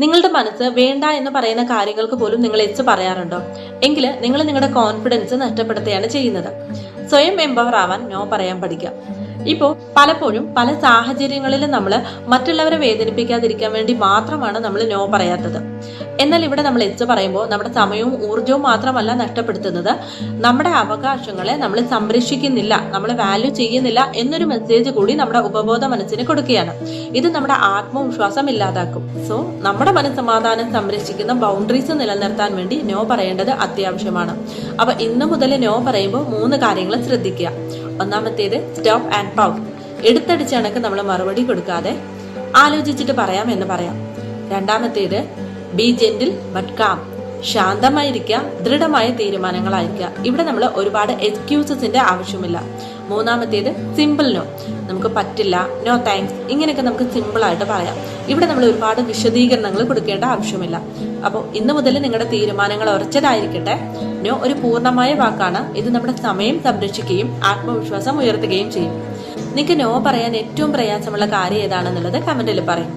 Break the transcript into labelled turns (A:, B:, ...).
A: നിങ്ങളുടെ മനസ്സ് വേണ്ട എന്ന് പറയുന്ന കാര്യങ്ങൾക്ക് പോലും നിങ്ങൾ എച്ച് പറയാറുണ്ടോ? എങ്കിൽ നിങ്ങൾ നിങ്ങളുടെ കോൺഫിഡൻസ് നഷ്ടപ്പെടുത്തുകയാണ് ചെയ്യുന്നത്. സ്വയം എംപവർ ആവാൻ നോ പറയാൻ പഠിക്കാം. ഇപ്പോൾ പലപ്പോഴും പല സാഹചര്യങ്ങളിലും നമ്മൾ മറ്റുള്ളവരെ വേദനിപ്പിക്കാതിരിക്കാൻ വേണ്ടി മാത്രമാണ് നമ്മൾ നോ പറയാത്തത്. എന്നാൽ ഇവിടെ നമ്മൾ എച്ച് പറയുമ്പോൾ നമ്മുടെ സമയവും ഊർജവും മാത്രമല്ല നഷ്ടപ്പെടുത്തുന്നത്, നമ്മുടെ അവകാശങ്ങളെ നമ്മൾ സംരക്ഷിക്കുന്നില്ല, നമ്മൾ വാല്യൂ ചെയ്യുന്നില്ല എന്നൊരു മെസ്സേജ് കൂടി നമ്മുടെ ഉപബോധ മനസ്സിന് കൊടുക്കുകയാണ്. ഇത് നമ്മുടെ ആത്മവിശ്വാസം ഇല്ലാതാക്കും. സോ നമ്മുടെ മനസ്സമാധാനം സംരക്ഷിക്കുന്ന ബൗണ്ടറീസ് നിലനിർത്താൻ വേണ്ടി നോ പറയേണ്ടത് അത്യാവശ്യമാണ്. അപ്പൊ ഇന്നു മുതൽ നോ പറയുമ്പോൾ 3 കാര്യങ്ങൾ ശ്രദ്ധിക്കുക. ഒന്നാമത്തേത് സ്റ്റോപ്പ് ആൻഡ് പൗസ്. എടുത്തടിച്ച കണക്ക് നമ്മൾ മറുപടി കൊടുക്കാതെ ആലോചിച്ചിട്ട് പറയാം എന്ന് പറയാം. രണ്ടാമത്തേത് ബി ജെന്റിൽ ബട്ട് കാം. ശാന്തമായിരിക്കുക, ദൃഢമായ തീരുമാനങ്ങളായിരിക്കുക. ഇവിടെ നമ്മൾ ഒരുപാട് എക്സ്ക്യൂസസിന്റെ ആവശ്യമില്ല. മൂന്നാമത്തേത് സിമ്പിൾ നോ. നമുക്ക് പറ്റില്ല, നോ താങ്ക്സ്, ഇങ്ങനെയൊക്കെ നമുക്ക് സിമ്പിൾ ആയിട്ട് പറയാം. ഇവിടെ നമ്മൾ ഒരുപാട് വിശദീകരണങ്ങൾ കൊടുക്കേണ്ട ആവശ്യമില്ല. അപ്പോൾ ഇന്നു മുതൽ നിങ്ങളുടെ തീരുമാനങ്ങൾ ഉറച്ചതായിരിക്കട്ടെ. നോ ഒരു പൂർണ്ണമായ വാക്കാണ്. ഇത് നമ്മുടെ സമയം സംരക്ഷിക്കുകയും ആത്മവിശ്വാസം ഉയർത്തുകയും ചെയ്യും. നിങ്ങൾക്ക് നോ പറയാൻ ഏറ്റവും പ്രയാസമുള്ള കാര്യം ഏതാണെന്നുള്ളത് കമന്റിൽ പറയും.